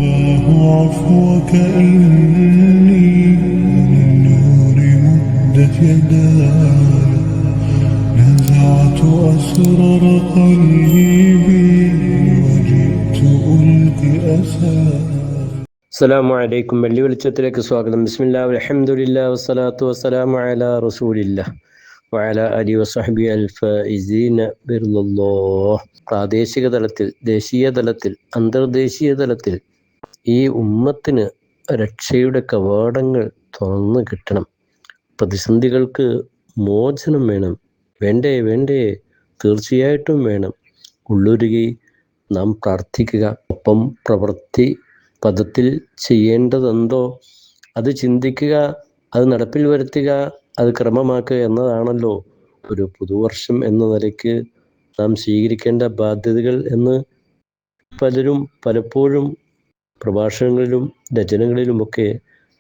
الله عفوك إني للنور مدت يداي نزعت أسرار قلبي وجئت ألقي أساي. അസ്സലാമു അലൈക്കും. വെള്ളി വെളിച്ചത്തിലേക്ക് സ്വാഗതം. ബിസ്മില്ലാ അൽഹംദുലില്ലാ വസ്സലാത്തു വസ്സലാമു അലാ റസൂലില്ലാ വഅലാ ആലിഹി വസ്സഹ്ബിഹി അൽഫായിസീന ബിർളല്ലാഹ്. പ്രാദേശിക തലത്തിൽ, ദേശീയ തലത്തിൽ, അന്തർദേശീയ തലത്തിൽ ഈ ഉമ്മത്തിന് രക്ഷയുടെ കവാടങ്ങൾ തുറന്നു കിട്ടണം. പ്രതിസന്ധികൾക്ക് മോചനം വേണം. വേണ്ടേ വേണ്ടേ, തീർച്ചയായിട്ടും വേണം. ഉള്ളുരുകി നാം പ്രാർത്ഥിക്കുക. ഒപ്പം പ്രവൃത്തി പദത്തിൽ ചെയ്യേണ്ടതെന്തോ അത് ചിന്തിക്കുക, അത് നടപ്പിൽ വരുത്തുക, അത് ക്രമമാക്കുക എന്നതാണല്ലോ ഒരു പുതുവർഷം എന്ന നിലയ്ക്ക് നാം സ്വീകരിക്കേണ്ട ബാധ്യതകൾ എന്ന് പലരും പലപ്പോഴും പ്രഭാഷണങ്ങളിലും രചനകളിലുമൊക്കെ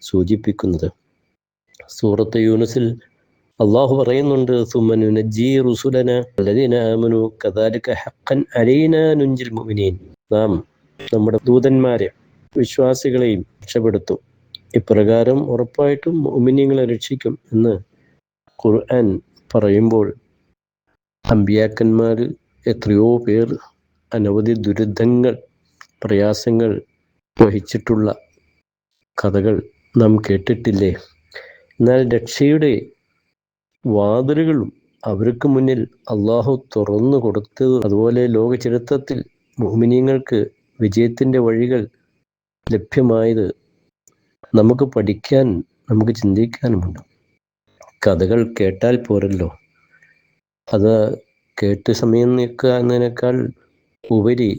സൂചിപ്പിക്കുന്നത്. സൂറത്ത് യൂനുസിൽ അള്ളാഹു പറയുന്നുണ്ട്, സുമ്മ നുനജ്ജി റുസുലന അല്ലദീന ആമനു കദാലിക ഹഖ്ഖൻ അലൈനാ നുൻജിൽ മുഅ്മിനീൻ. നാം നമ്മുടെ ദൂതന്മാരെ, വിശ്വാസികളെയും രക്ഷപ്പെടുത്തും. ഇപ്രകാരം ഉറപ്പായിട്ടും മുഅ്മിനീങ്ങളെ രക്ഷിക്കും എന്ന് ഖുർആൻ പറയുമ്പോൾ അമ്പിയാക്കന്മാർ എത്രയോ പേർ അനവധി ദുരിതങ്ങൾ, പ്രയാസങ്ങൾ വഹിച്ചിട്ടുള്ള കഥകൾ നാം കേട്ടിട്ടില്ലേ? എന്നാൽ രക്ഷയുടെ വാതിലുകളും അവർക്ക് മുന്നിൽ അള്ളാഹു തുറന്നു കൊടുത്തത്, അതുപോലെ ലോക ചരിത്രത്തിൽ മുഅ്മിനീങ്ങൾക്ക് വിജയത്തിൻ്റെ വഴികൾ ലഭ്യമായത് നമുക്ക് പഠിക്കാൻ, നമുക്ക് ചിന്തിക്കാനുമുണ്ട്. കഥകൾ കേട്ടാൽ പോരല്ലോ, അത് കേട്ട് സമയം നീക്കുക എന്നതിനേക്കാൾ ഉപരി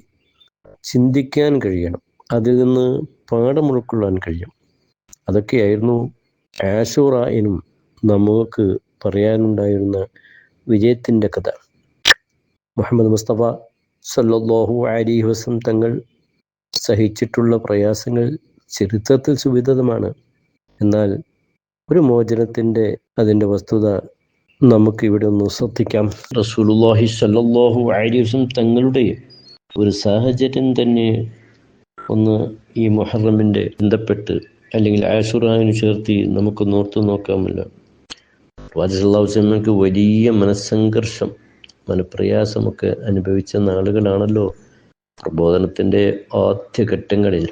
ചിന്തിക്കാൻ കഴിയണം, അതിൽ നിന്ന് പാഠം ഉൾക്കൊള്ളാൻ കഴിയും. അതൊക്കെയായിരുന്നു ആശൂറയിനും നമുക്ക് പറയാനുണ്ടായിരുന്ന വിജയത്തിൻ്റെ കഥ. മുഹമ്മദ് മുസ്തഫ സല്ലല്ലാഹു അലൈഹി വസല്ലം തങ്ങൾ സഹിച്ചിട്ടുള്ള പ്രയാസങ്ങൾ ചരിത്രത്തിൽ സുവിദിതമാണ്. എന്നാൽ ഒരു മോചനത്തിൻ്റെ അതിൻ്റെ വസ്തുത നമുക്കിവിടെ ഒന്ന് ശ്രദ്ധിക്കാം. റസൂലുള്ളാഹി സ്വല്ലല്ലാഹു അലൈഹി വസല്ലം തങ്ങളുടെ ഒരു സാഹചര്യം തന്നെ ഒന്ന് ഈ മുഹറമിൻ്റെ ബന്ധപ്പെട്ട് അല്ലെങ്കിൽ ആശുറാവിന് ചേർത്തി നമുക്കൊന്ന് ഓർത്തു നോക്കാമല്ലോ. പ്രവാചകൻ സല്ലല്ലാഹു അലൈഹി വസല്ലമക്ക് വലിയ മനസ്സംഘർഷം, മനപ്രയാസമൊക്കെ അനുഭവിച്ച നാളുകളാണല്ലോ പ്രബോധനത്തിൻ്റെ ആദ്യഘട്ടങ്ങളിൽ.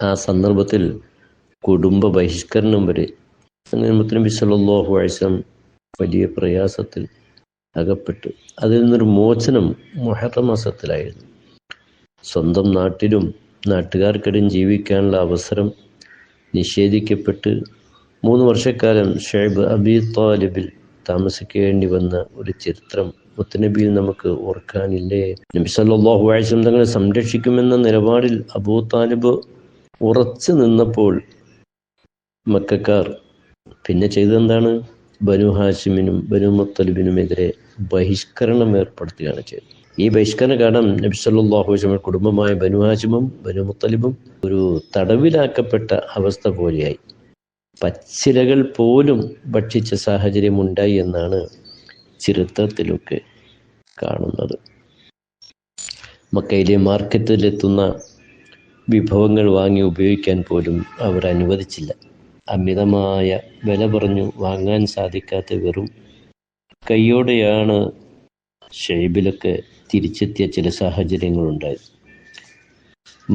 ആ സന്ദർഭത്തിൽ കുടുംബ ബഹിഷ്കരണം വരെ നബി സല്ലല്ലാഹു അലൈഹി വസല്ലം വലിയ പ്രയാസത്തിൽ അകപ്പെട്ടു. അതിൽ നിന്നൊരു മോചനം മുഹറം മാസത്തിലായിരുന്നു. സ്വന്തം നാട്ടിലും നാട്ടുകാർക്കിടയിൽ ജീവിക്കാനുള്ള അവസരം നിഷേധിക്കപ്പെട്ട് 3 വർഷക്കാലം ഷുഐബ് അബി ത്വാലിബിൽ താമസിക്കേണ്ടി വന്ന ഒരു ചരിത്രം മുത്തനബിയിൽ നമുക്ക് ഓർക്കാനില്ലേ? നബി സല്ലല്ലാഹു അലൈഹി വസല്ലം തങ്ങളെ സംരക്ഷിക്കുമെന്ന നിലപാടിൽ അബൂ താലിബ് ഉറച്ചു നിന്നപ്പോൾ മക്കക്കാർ പിന്നെ ചെയ്തതെന്താണ്? ബനു ഹാഷിമിനും ബനു മുത്തലിബിനുമെതിരെ ബഹിഷ്കരണം ഏർപ്പെടുത്തുകയാണ് ചെയ്തത്. ഈ ബഹിഷ്കരണ കാരണം നബി സല്ലല്ലാഹു അലൈഹി വസല്ലം കുടുംബമായ ബനു ഹാഷിമും ബനു മുത്തലിബും ഒരു തടവിലാക്കപ്പെട്ട അവസ്ഥ പോലെയായി. പച്ചിലകൾ പോലും ഭക്ഷിച്ച സാഹചര്യം ഉണ്ടായി എന്നാണ് ചരിത്രത്തിലൊക്കെ കാണുന്നത്. മക്കയിലെ മാർക്കറ്റിലെത്തുന്ന വിഭവങ്ങൾ വാങ്ങി ഉപയോഗിക്കാൻ പോലും അവർ അനുവദിച്ചില്ല. അമിതമായ വില പറഞ്ഞു വാങ്ങാൻ സാധിക്കാത്ത വെറും കൈയോടെയാണ് ഷൈബിലൊക്കെ തിരിച്ചെത്തിയ ചില സാഹചര്യങ്ങളുണ്ടായത്.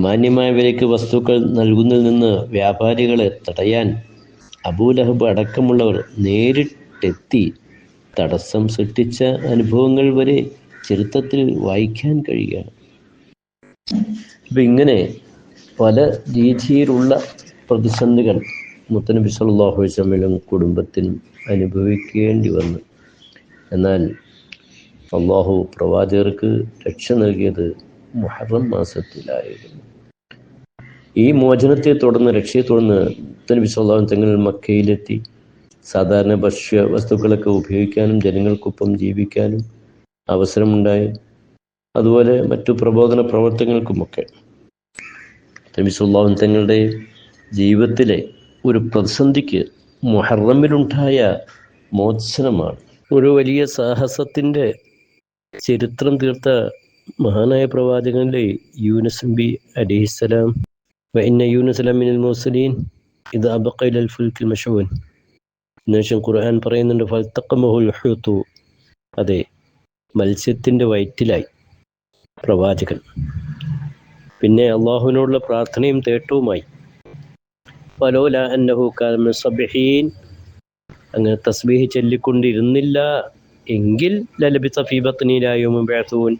മാന്യമായ വിലയ്ക്ക് വസ്തുക്കൾ നൽകുന്നതിൽ നിന്ന് വ്യാപാരികളെ തടയാൻ അബൂലഹബ് അടക്കമുള്ളവർ നേരിട്ടെത്തി തടസ്സം സൃഷ്ടിച്ച അനുഭവങ്ങൾ വരെ ചരിത്രത്തിൽ വായിക്കാൻ കഴിയുകയാണ്. അപ്പം ഇങ്ങനെ പല രീതിയിലുള്ള പ്രതിസന്ധികൾ മുത്തനബി സല്ലല്ലാഹു അലൈഹി വസല്ലം കുടുംബത്തിനും അനുഭവിക്കേണ്ടി വന്നു. എന്നാൽ അള്ളാഹു പ്രവാചകർക്ക് രക്ഷ നൽകിയത് മുഹറം മാസത്തിലായിരുന്നു. ഈ മോചനത്തെ തുടർന്ന്, രക്ഷയെ തുടർന്ന് മുത്തനബി സല്ലല്ലാഹു അലൈഹി വസല്ലം തങ്ങൾ മക്കയിലെത്തി. സാധാരണ ഭക്ഷ്യ വസ്തുക്കളൊക്കെ ഉപയോഗിക്കാനും ജനങ്ങൾക്കൊപ്പം ജീവിക്കാനും അവസരമുണ്ടായി. അതുപോലെ മറ്റു പ്രബോധന പ്രവർത്തനങ്ങൾക്കുമൊക്കെ നബി സല്ലല്ലാഹു അലൈഹി വസല്ലം തങ്ങളുടെ ജീവിതത്തിലെ ഒരു പ്രതിസന്ധിക്ക് മുഹറമിലുണ്ടായ മോചനമാണ്. ഒരു വലിയ സാഹസത്തിൻ്റെ ചരിത്രം തീർത്ത മഹാനായ പ്രവാചകനിലെ യൂനുസ് നബി അലൈഹിസ്സലാം വഇന്ന യൂനുസ ലമിനൽ മുർസലീൻ ഇത് അബഖ ഇലൽ ഫുൽക്കിൽ മശഊൻ എന്നുവെച്ചാൽ ഖുർആൻ പറയുന്നുണ്ട് ഫൽതഖമഹുൽ ഹൂതു. അതെ, മത്സ്യത്തിൻ്റെ വയറ്റിലായി പ്രവാചകൻ. പിന്നെ അള്ളാഹുവിനോടുള്ള പ്രാർത്ഥനയും തേട്ടവുമായി. ഫലൗലാ അന്നഹു കാന മിനസ് സബ്ബിഹീൻ, അങ്ങനെ തസ്ബീഹ് ചൊല്ലിക്കൊണ്ടിരുന്നില്ല എങ്കിൽ ലലബിസ ഫീ ബത്നിഹി ഇലാ യൗമി യുബ്അസൂൻ,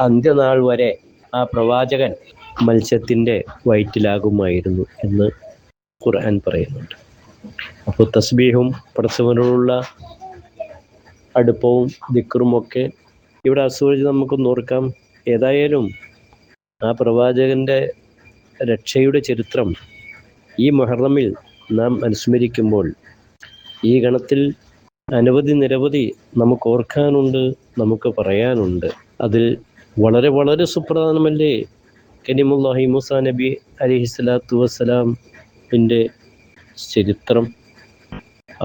അന്ത്യനാൾ വരെ ആ പ്രവാചകൻ മത്സ്യത്തിൻ്റെ വയറ്റിലാകുമായിരുന്നു എന്ന് ഖുർആൻ പറയുന്നുണ്ട്. അപ്പോൾ തസ്ബീഹും പടച്ചവനോടുള്ള അടുപ്പവും ദിക്റുമൊക്കെ ഇവിടെ ആസ്വദിച്ച് നമുക്കൊന്ന് ഓർക്കാം. ഏതായാലും ആ പ്രവാചകൻ്റെ രക്ഷയുടെ ചരിത്രം ഈ മുഹറമിൽ നാം അനുസ്മരിക്കുമ്പോൾ ഈ ഗണത്തിൽ നിരവധി നമുക്ക് ഓർക്കാനുണ്ട്, നമുക്ക് പറയാനുണ്ട്. അതിൽ വളരെ വളരെ സുപ്രധാനമല്ലേ കലിമുല്ലാഹി മൂസാ നബി അലൈഹിസ്സലാത്തു വസ്സലാമിൻ്റെ ചരിത്രം.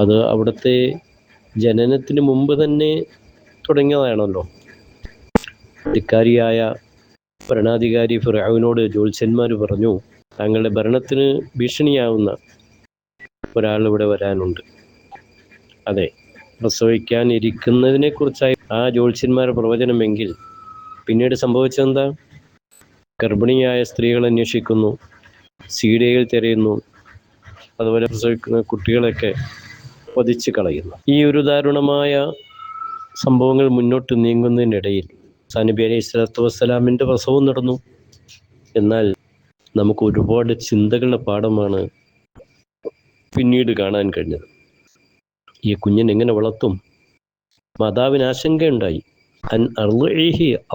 അത് അവിടുത്തെ ജനനത്തിന് മുമ്പ് തന്നെ തുടങ്ങിയതാണല്ലോ. ധിക്കാരിയായ ഭരണാധികാരി ഫിർഔനോട് ജ്യോത്സ്യന്മാർ പറഞ്ഞു, താങ്കളുടെ ഭരണത്തിന് ഭീഷണിയാവുന്ന ഒരാൾ ഇവിടെ വരാനുണ്ട്. അതെ, പ്രസവിക്കാനിരിക്കുന്നതിനെ കുറിച്ചായി ആ ജ്യോത്സ്യന്മാരുടെ പ്രവചനമെങ്കിൽ പിന്നീട് സംഭവിച്ചെന്താ? ഗർഭിണിയായ സ്ത്രീകൾ അന്വേഷിക്കുന്നു, സീഡയിൽ തിരയുന്നു, അതുപോലെ പ്രസവിക്കുന്ന കുട്ടികളൊക്കെ വധിച്ച് കളയുന്നു. ഈ ഒരു ദാരുണമായ സംഭവങ്ങൾ മുന്നോട്ട് നീങ്ങുന്നതിനിടയിൽ മൂസാ നബി അലൈഹി സ്വലാത്തു വസ്സലാമിൻ്റെ പ്രസവം നടന്നു. എന്നാൽ നമുക്ക് ഒരുപാട് ചിന്തകളുടെ പാഠമാണ് പിന്നീട് കാണാൻ കഴിഞ്ഞത്. ഈ കുഞ്ഞിനെ എങ്ങനെ വളർത്തും? മാതാവിന് ആശങ്കയുണ്ടായി.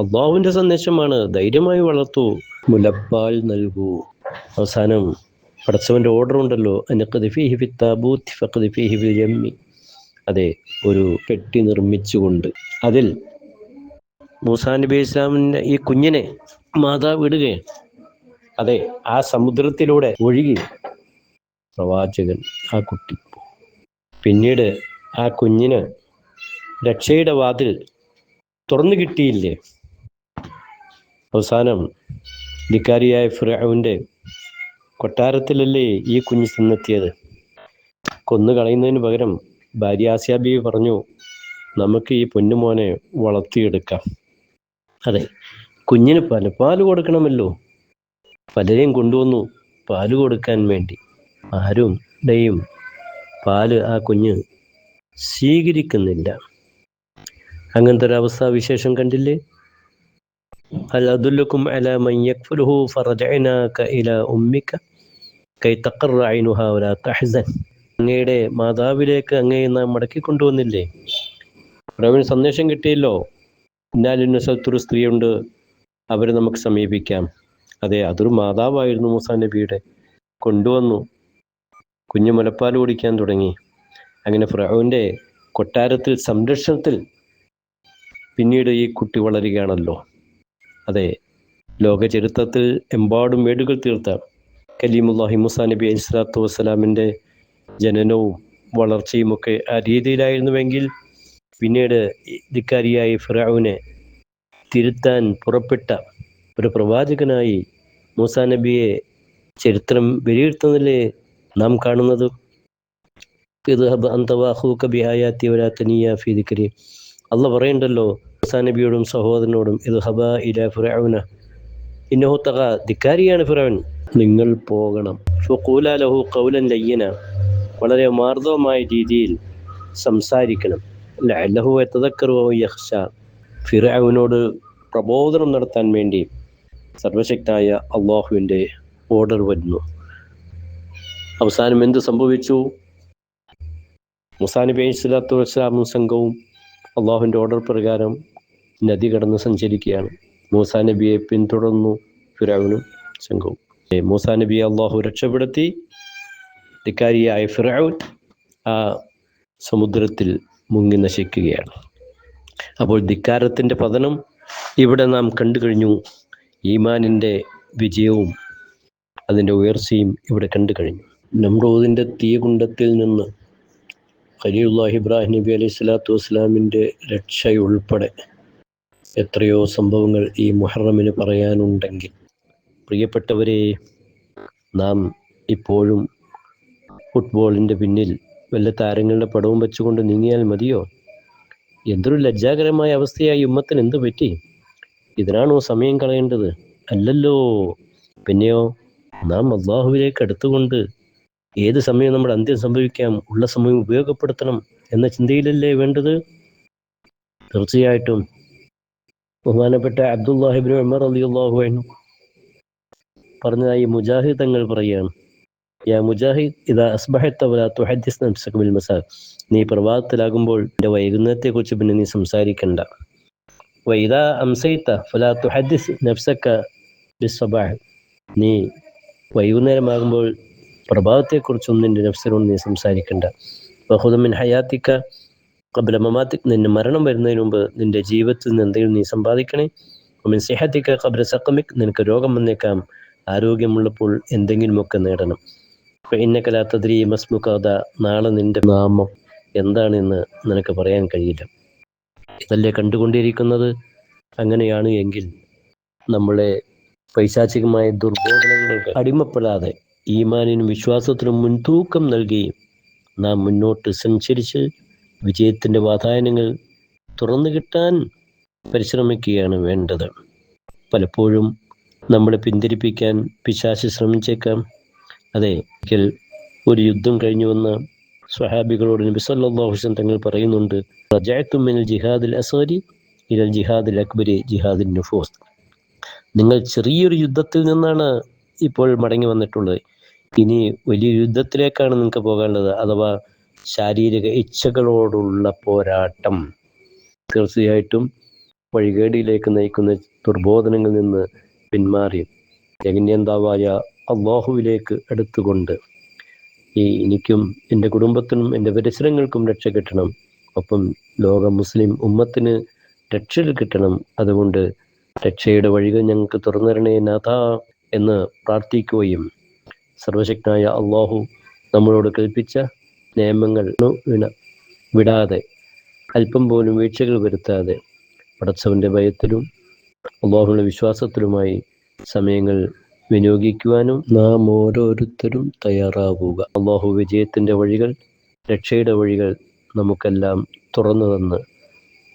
അള്ളാഹുവിൻ്റെ സന്ദേശമാണ്, ധൈര്യമായി വളർത്തൂ, മുലപ്പാൽ നൽകൂ. അവസാനം പടച്ചവൻ്റെ ഓർഡർ ഉണ്ടല്ലോ, അനഖ്ദിഫീഹി ഫിത്താബൂത്ത് ഫഖ്ദിഫീഹി ഫിൽ യമ്മി. അതെ, ഒരു പെട്ടി നിർമ്മിച്ചുകൊണ്ട് അതിൽ മൂസാ നബി ഇസ്ലാമിൻ്റെ ഈ കുഞ്ഞിനെ മാതാവ് ഇടുകയാണ്. അതെ, ആ സമുദ്രത്തിലൂടെ ഒഴുകി പ്രവാചകൻ ആ കുട്ടി. പിന്നീട് ആ കുഞ്ഞിന് രക്ഷയുടെ വാതിൽ തുറന്നു കിട്ടിയില്ലേ? അവസാനം ധിക്കാരിയായ ഫിർഔന്റെ കൊട്ടാരത്തിലല്ലേ ഈ കുഞ്ഞ് ചെന്നെത്തിയത്. കൊന്നു കളയുന്നതിന് പകരം ഭാര്യ ആസിയ ബീവി പറഞ്ഞു, നമുക്ക് ഈ പൊന്നുമോനെ വളർത്തിയെടുക്കാം. അതെ, കുഞ്ഞിന് പാല് കൊടുക്കണമല്ലോ. പലരെയും കൊണ്ടുവന്നു പാല് കൊടുക്കാൻ വേണ്ടി. ആരുടെയും പാല് ആ കുഞ്ഞ് സ്വീകരിക്കുന്നില്ല. അങ്ങനത്തെ ഒരു അവസ്ഥാവിശേഷം കണ്ടില്ലേ? ഹൽ അദുല്ലുക്കും അലാ മൻ യക്ഫുലുഹു ഫറജഅനാക ഇലാ ഉമ്മിക കൈ തഖറ ഐനുഹാ വലാ തഹ്സൻ. അങ്ങയുടെ മാതാവിലേക്ക് അങ്ങയെ നാം മടക്കി കൊണ്ടുവന്നില്ലേ? ഫിർഔന് സന്ദേശം കിട്ടിയല്ലോ, ഇന്നാലിന്ന സ്ഥലത്തൊരു സ്ത്രീയുണ്ട്, അവരെ നമുക്ക് സമീപിക്കാം. അതെ, അതൊരു മാതാവായിരുന്നു മൂസാ നബിയുടെ. കൊണ്ടുവന്നു, കുഞ്ഞു മുലപ്പാൽ കുടിക്കാൻ തുടങ്ങി. അങ്ങനെ ഫിർഔന്റെ കൊട്ടാരത്തിൽ സംരക്ഷണത്തിൽ പിന്നീട് ഈ കുട്ടി വളരുകയാണല്ലോ. അതെ, ലോക ചരിത്രത്തിൽ എമ്പാടും വീടുകൾ തീർത്ത കലീമുല്ലാഹി മൂസാ നബി അലൈഹി സ്വലാത്തു വസ്സലാമിൻ്റെ ജനനവും വളർച്ചയുമൊക്കെ ആ രീതിയിലായിരുന്നുവെങ്കിൽ പിന്നീട് ധിക്കാരിയായി ഫിർഔനെ തിരുത്താൻ പുറപ്പെട്ട ഒരു പ്രവാചകനായി മൂസാ നബിയെ ചരിത്രം വിലയിരുത്തുന്നില്ലേ നാം കാണുന്നത്? അള്ള പറയണ്ടല്ലോ മൂസാ നബിയോടും സഹോദരനോടും, ഇദ്ഹബാ ഇലാ ഫിർഔന ഇന്നഹു തഗാ, ധിക്കാരിയാണ് ഫിർഔൻ, നിങ്ങൾ പോകണം. ഫഖൂലാ ലഹു ഖൗലൻ ലയ്യിന, വളരെ മാർദ്ദവമായ രീതിയിൽ സംസാരിക്കണം. ലഅല്ലഹു യതദക്കറു ഔ യഖ്ശാ, ഫിർഔനോട് പ്രബോധനം നടത്താൻ വേണ്ടി സർവശക്തനായ അള്ളാഹുവിൻ്റെ ഓർഡർ വരുന്നു. അവസാനം എന്ത് സംഭവിച്ചു? മൂസാ നബി അലൈഹി സ്വലാത്തു വസ്സലാമും സംഘവും അള്ളാഹുവിൻ്റെ ഓർഡർ പ്രകാരം നദി കടന്ന് സഞ്ചരിക്കുകയാണ്. മൂസാ നബിയെ പിന്തുടർന്നു ഫിർഔനും സംഘവും. മൂസാ നബിയെ അള്ളാഹു രക്ഷപ്പെടുത്തി. ധിക്കാരിയായ ഫിർഔൻ ആ സമുദ്രത്തിൽ മുങ്ങി നശിക്കുകയാണ്. അപ്പോൾ ധിക്കാരത്തിൻ്റെ പതനം ഇവിടെ നാം കണ്ടു കഴിഞ്ഞു. ഈമാനിൻ്റെ വിജയവും അതിൻ്റെ ഉയർച്ചയും ഇവിടെ കണ്ടു കഴിഞ്ഞു. നമ്രൂദിൻ്റെ തീകുണ്ടത്തിൽ നിന്ന് ഖലീലുല്ലാഹി ഇബ്രാഹിം നബി അലൈഹി സ്വലാത്തു വസ്സലാമിൻ്റെ രക്ഷയുൾപ്പെടെ എത്രയോ സംഭവങ്ങൾ ഈ മുഹറമിന് പറയാനുണ്ടെങ്കിൽ പ്രിയപ്പെട്ടവരെ, നാം ഇപ്പോഴും ഫുട്ബോളിൻ്റെ പിന്നിൽ വല്ല താരങ്ങളുടെ പടവും വെച്ചുകൊണ്ട് നീങ്ങിയാൽ മതിയോ? എന്തൊരു ലജ്ജാകരമായ അവസ്ഥയായി ഉമ്മത്തിന് എന്തു പറ്റി? ഇതിനാണോ സമയം കളയേണ്ടത്? അല്ലല്ലോ. പിന്നെയോ നാം അള്ളാഹുവിലേക്ക് അടുത്തുകൊണ്ട് ഏത് സമയം നമ്മുടെ അന്ത്യം സംഭവിക്കാം, ഉള്ള സമയം ഉപയോഗപ്പെടുത്തണം എന്ന ചിന്തയിലല്ലേ വേണ്ടത്? തീർച്ചയായിട്ടും ബഹുമാനപ്പെട്ട അബ്ദുല്ലാഹിബ്നു ഉമർ റളിയല്ലാഹു അൻഹു പറഞ്ഞതായി മുജാഹിദ് തങ്ങൾ പറയുകയാണ്, യാ മുജാഹിദ് ഇദാ അസ്ബഹത വലാ തുഹദ്ദിസ് നഫ്സക ബിൽ മസാ, നീ പ്രഭാതത്തിലാകുമ്പോൾ എൻ്റെ വൈകുന്നേരത്തെക്കുറിച്ച് പിന്നെ നീ സംസാരിക്കണ്ട. വഇദാ അംസൈത ഫലാ തുഹദ്ദിസ് നഫ്സക ബിസ്സബാഹ്, നീ വൈകുന്നേരമാകുമ്പോൾ പ്രഭാതത്തെക്കുറിച്ചൊന്നും നിൻ്റെ നഫ്സിനോട് നീ സംസാരിക്കണ്ട. വഖുദ് മിൻ ഹയാതിക ഖബ്ല മമാതിക്, നിന്റെ മരണം വരുന്നതിന് മുമ്പ് നിന്റെ ജീവിതത്തിൽ നിന്ന് എന്തെങ്കിലും നീ സമ്പാദിക്കണേ. മിൻ സിഹതിക ഖബ്ല സഖമിക്, നിനക്ക് രോഗം വന്നേക്കാം, ആരോഗ്യമുള്ളപ്പോൾ എന്തെങ്കിലുമൊക്കെ നേടണം. ഇന്നക ലാ തദ്രീ മസ്മുക ഗദാ, നാളെ നിന്റെ നാമം എന്താണെന്ന് നിനക്ക് പറയാൻ കഴിയില്ല. ഇതല്ലേ കണ്ടുകൊണ്ടിരിക്കുന്നത്? അങ്ങനെയാണ് എങ്കിൽ നമ്മളെ പൈശാചികമായ ദുർബോധനങ്ങൾക്ക് അടിമപ്പെടാതെ ഈമാനിനും വിശ്വാസത്തിനും മുൻതൂക്കം നൽകി നാം മുന്നോട്ട് സഞ്ചരിച്ച് വിജയത്തിൻ്റെ വാതായനങ്ങൾ തുറന്നു കിട്ടാൻ പരിശ്രമിക്കുകയാണ് വേണ്ടത്. പലപ്പോഴും നമ്മളെ പിന്തിരിപ്പിക്കാൻ പിശാച് ശ്രമിച്ചേക്കാം. അതെ, ഒരിക്കൽ ഒരു യുദ്ധം കഴിഞ്ഞു വന്ന സ്വഹാബികളോട് നബി സല്ലല്ലാഹു അലൈഹി വസല്ലം തങ്ങൾ പറയുന്നുണ്ട്, റജഅ്തു മിനൽ ജിഹാദിൽ അസ്ഗരി ഇലൽ ജിഹാദിൽ അക്ബരി ജിഹാദിൻ നുഫൂസ്, നിങ്ങൾ ചെറിയൊരു യുദ്ധത്തിൽ നിന്നാണ് ഇപ്പോൾ മടങ്ങി വന്നിട്ടുള്ളത്, ഇനി വലിയ യുദ്ധത്തിലേക്കാണ് നിങ്ങൾക്ക് പോകേണ്ടത്, അഥവാ ശാരീരിക ഇച്ഛകളോടുള്ള പോരാട്ടം. തീർച്ചയായിട്ടും വഴികേടിയിലേക്ക് നയിക്കുന്ന ദുർബോധനങ്ങളിൽ നിന്ന് പിന്മാറി ജഗന്യന്താവായ അള്ളാഹുവിലേക്ക് അടുത്തുകൊണ്ട് എനിക്കും എൻ്റെ കുടുംബത്തിനും എൻ്റെ പരിസരങ്ങൾക്കും രക്ഷ കിട്ടണം, ഒപ്പം ലോക മുസ്ലിം ഉമ്മത്തിന് രക്ഷ കിട്ടണം. അതുകൊണ്ട് രക്ഷയുടെ വഴികൾ ഞങ്ങൾക്ക് തുറന്നു തരണേ നാഥ എന്ന് പ്രാർത്ഥിക്കുകയും സർവശക്തനായ അള്ളാഹു നമ്മളോട് കൽപ്പിച്ച നിയമങ്ങൾ വിടാതെ അല്പം പോലും വീഴ്ചകൾ വരുത്താതെ പടച്ചവൻ്റെ ഭയത്തിലും അള്ളാഹുവിൻ്റെ വിശ്വാസത്തിലുമായി സമയങ്ങൾ വിനിയോഗിക്കുവാനും നാം ഓരോരുത്തരും തയ്യാറാവുക. അള്ളാഹു വിജയത്തിൻ്റെ വഴികൾ, രക്ഷയുടെ വഴികൾ നമുക്കെല്ലാം തുറന്നു തന്ന്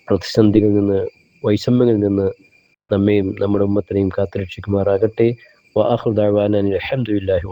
പ്രതിസന്ധികളിൽ നിന്ന്, വൈഷമ്യങ്ങളിൽ നിന്ന് നമ്മെയും നമ്മുടെ ഉമ്മത്തിനെയും കാത്തുരക്ഷിക്കുമാറാകട്ടെ. വആഖിറു ദഅ്വാനാ അൽഹംദുലില്ലാഹി.